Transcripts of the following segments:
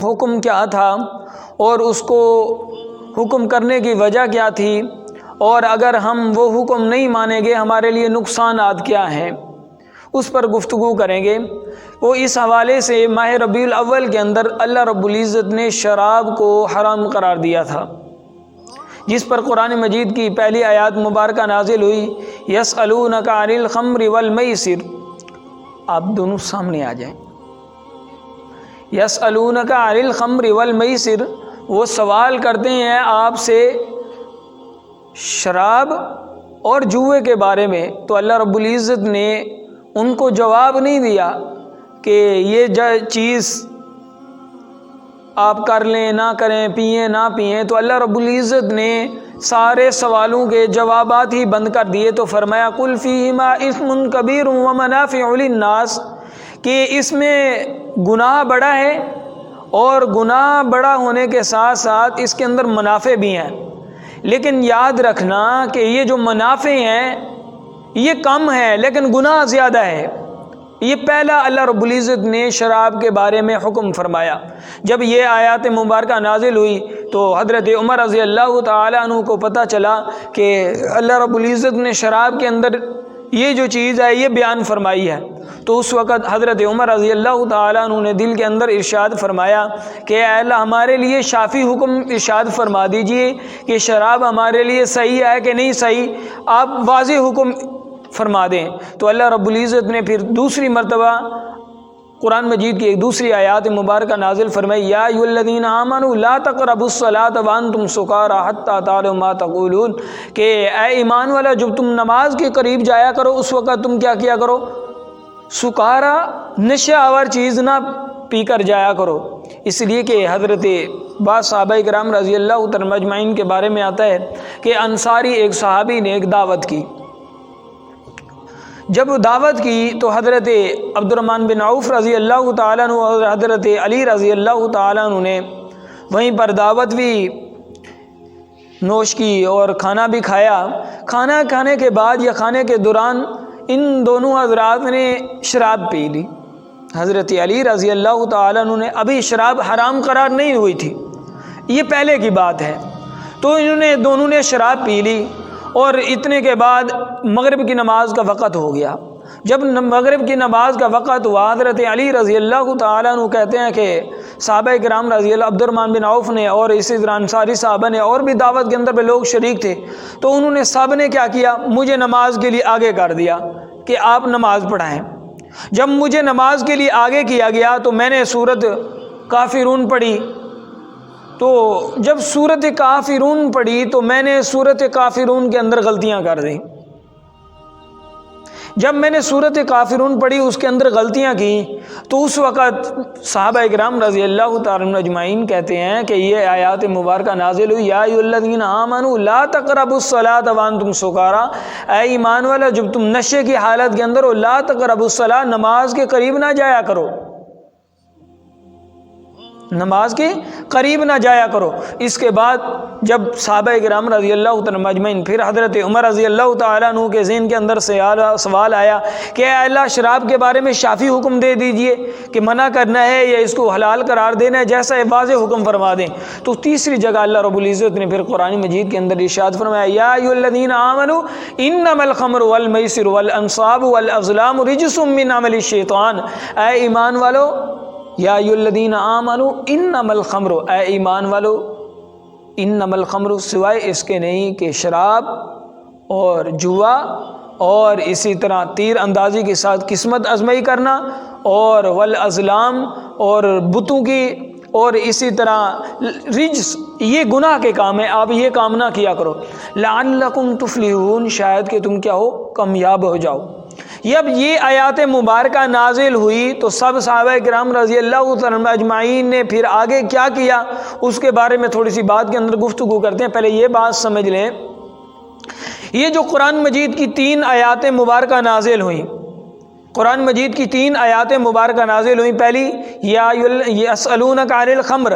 حکم کیا تھا اور اس کو حکم کرنے کی وجہ کیا تھی، اور اگر ہم وہ حکم نہیں مانیں گے ہمارے لیے نقصانات کیا ہیں، اس پر گفتگو کریں گے۔ وہ اس حوالے سے ماہ ربیع الاول کے اندر اللہ رب العزت نے شراب کو حرام قرار دیا تھا، جس پر قرآن مجید کی پہلی آیات مبارکہ نازل ہوئی، یسألونک عن الخمر والمیسر۔ آپ دونوں سامنے آ جائیں۔ یسألونک عن الخمر والمیسر، وہ سوال کرتے ہیں آپ سے شراب اور جوئے کے بارے میں، تو اللہ رب العزت نے ان کو جواب نہیں دیا کہ یہ چیز آپ کر لیں نہ کریں، پئیں نہ پئیں، تو اللہ رب العزت نے سارے سوالوں کے جوابات ہی بند کر دیے، تو فرمایا قل فیہما اثم کبیر ومنافع للناس، کہ اس میں گناہ بڑا ہے اور گناہ بڑا ہونے کے ساتھ ساتھ اس کے اندر منافع بھی ہیں، لیکن یاد رکھنا کہ یہ جو منافع ہیں یہ کم ہے لیکن گناہ زیادہ ہے۔ یہ پہلا اللہ رب العزت نے شراب کے بارے میں حکم فرمایا۔ جب یہ آیات مبارکہ نازل ہوئی تو حضرت عمر رضی اللہ تعالیٰ عنہ کو پتہ چلا کہ اللہ رب العزت نے شراب کے اندر یہ جو چیز ہے یہ بیان فرمائی ہے، تو اس وقت حضرت عمر رضی اللہ تعالیٰ عنہ نے دل کے اندر ارشاد فرمایا کہ اے اللہ ہمارے لیے شافی حکم ارشاد فرما دیجئے کہ شراب ہمارے لیے صحیح ہے کہ نہیں صحیح، آپ واضح حکم فرما دیں۔ تو اللہ رب العزت نے پھر دوسری مرتبہ قرآن مجید کی ایک دوسری آیات مبارکہ نازل فرمائی، یا ایھا الذین آمنوا لا تقربوا الصلاۃ وانتم سکارى حتی تعلموا ما تقولون، کہ اے ایمان والا جب تم نماز کے قریب جایا کرو اس وقت تم کیا کیا کرو، سکارا نشہ آور چیز نہ پی کر جایا کرو۔ اس لیے کہ حضرت بعض صحابہ کرام رضی اللہ تعالیٰ اجمعین کے بارے میں آتا ہے کہ انصاری ایک صحابی نے ایک دعوت کی، جب دعوت کی تو حضرت عبد الرحمن بن عوف رضی اللہ تعالیٰ عنہ اور حضرت علی رضی اللہ تعالیٰ عنہ نے وہیں پر دعوت بھی نوش کی اور کھانا بھی کھایا۔ کھانا کھانے کے بعد یا کھانے کے دوران ان دونوں حضرات نے شراب پی لی۔ حضرت علی رضی اللہ تعالیٰ عنہ نے ابھی شراب حرام قرار نہیں ہوئی تھی، یہ پہلے کی بات ہے، تو دونوں نے شراب پی لی، اور اتنے کے بعد مغرب کی نماز کا وقت ہو گیا۔ جب مغرب کی نماز کا وقت ہوا حضرت علی رضی اللہ تعالیٰ عنہ کہتے ہیں کہ صحابہ کرام رضی اللہ عبد الرحمن بن عوف نے اور اسی طرح انصاری صحابہ نے اور بھی دعوت کے اندر پہ لوگ شریک تھے، تو انہوں نے سب نے کیا کیا، مجھے نماز کے لیے آگے کر دیا کہ آپ نماز پڑھائیں۔ جب مجھے نماز کے لیے آگے کیا گیا تو میں نے سورت کافرون پڑھی، تو جب سورت کافرون پڑھی تو میں نے سورت کافرون کے اندر غلطیاں کر دیں۔ جب میں نے سورت کافرون پڑھی اس کے اندر غلطیاں کی تو اس وقت صحابہ کرام رضی اللہ تعالیٰ عنہ اجمعین کہتے ہیں کہ یہ آیات مبارکہ نازل ہوئی، یا ایھا الذین آمنوا لا تقربوا الصلاۃ وانتم سکارى، اے ایمان والا جب تم نشے کی حالت کے اندر ہو، لا تقربوا الصلاۃ، نماز کے قریب نہ جایا کرو، نماز کے قریب نہ جایا کرو۔ اس کے بعد جب صحابہ کرام رضی اللہ تعالیٰ مجمعین پھر حضرت عمر رضی اللہ تعالیٰ عنہ کے ذہن کے اندر سے سوال آیا کہ اے اللہ شراب کے بارے میں شافی حکم دے دیجئے کہ منع کرنا ہے یا اس کو حلال قرار دینا ہے، جیسا واضح حکم فرما دیں۔ تو تیسری جگہ اللہ رب العزت نے پھر قرآن مجید کے اندر ارشاد فرمایا، یا ایھا الذین آمنوا انما الخمر والمیسر والانصاب والازلام رجس من عمل الشیطان، اے ایمان والو، یا ایھا الذین آمنوا انما الخمر، اے ایمان والو، انما الخمر سوائے اس کے نہیں کہ شراب اور جوا اور اسی طرح تیر اندازی کے ساتھ قسمت آزمائی کرنا اور والازلام اور بتوں کی اور اسی طرح رجس، یہ گناہ کے کام ہیں، آپ یہ کام نہ کیا کرو، لعلکم تفلحون، شاید کہ تم کیا ہو، کامیاب ہو جاؤ۔ جب یہ آیات مبارکہ نازل ہوئی تو سب صحابہ کرام رضی اللہ تعالیٰ اجمعین نے پھر آگے کیا کیا اس کے بارے میں تھوڑی سی بات کے اندر گفتگو کرتے ہیں۔ پہلے یہ بات سمجھ لیں، یہ جو قرآن مجید کی 3 آیات مبارکہ نازل ہوئیں، قرآن مجید کی 3 آیات مبارکہ نازل ہوئیں. پہلی یا یسألونک عن الخمر،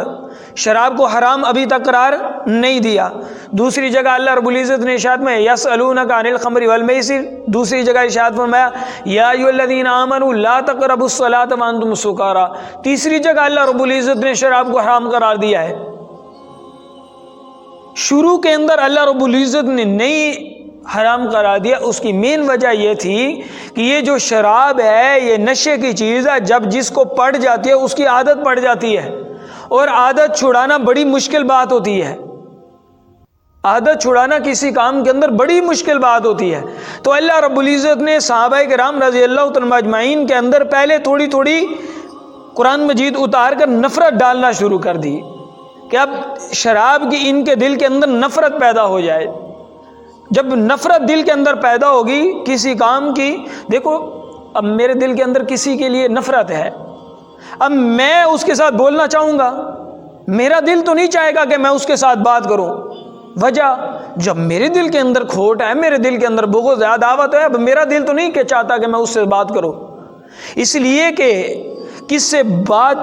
شراب کو حرام ابھی تک قرار نہیں دیا. دوسری جگہ اللہ رب العزت نے ارشاد میں یسألونک عن الخمر والمیسر، دوسری جگہ ارشاد فرمایا یا ایھا الذین آمنوا لا تقربوا الصلاۃ وانتم سکارى. تیسری جگہ اللہ رب العزت نے شراب کو حرام قرار دیا ہے. شروع کے اندر اللہ رب العزت نے نہیں حرام قرار دیا، اس کی مین وجہ یہ تھی کہ یہ جو شراب ہے یہ نشے کی چیز ہے. جب جس کو پڑ جاتی ہے اس کی عادت پڑ جاتی ہے، اور عادت چھڑانا بڑی مشکل بات ہوتی ہے. عادت چھڑانا کسی کام کے اندر بڑی مشکل بات ہوتی ہے. تو اللہ رب العزت نے صحابہ کرام رضی اللہ تعالیٰ اجمعین کے اندر پہلے تھوڑی تھوڑی قرآن مجید اتار کر نفرت ڈالنا شروع کر دی کہ اب شراب کی ان کے دل کے اندر نفرت پیدا ہو جائے. جب نفرت دل کے اندر پیدا ہوگی کسی کام کی، دیکھو اب میرے دل کے اندر کسی کے لیے نفرت ہے، اب میں اس کے ساتھ بولنا چاہوں گا، میرا دل تو نہیں چاہے گا کہ میں اس کے ساتھ بات کروں. وجہ جب میرے دل کے اندر کھوٹ ہے، میرے دل کے اندر بغض ہے، عداوت ہے، اب میرا دل تو نہیں کہ چاہتا کہ میں اس سے بات کروں. اس لیے کہ کس سے بات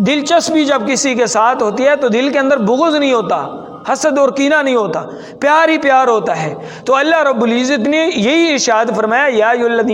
دلچسپی جب کسی کے ساتھ ہوتی ہے تو دل کے اندر بغض نہیں ہوتا، حسد اور کینہ نہیں ہوتا، پیار ہی پیار ہوتا ہے. تو اللہ رب العزت نے یہی ارشاد فرمایا یا ایھا الذین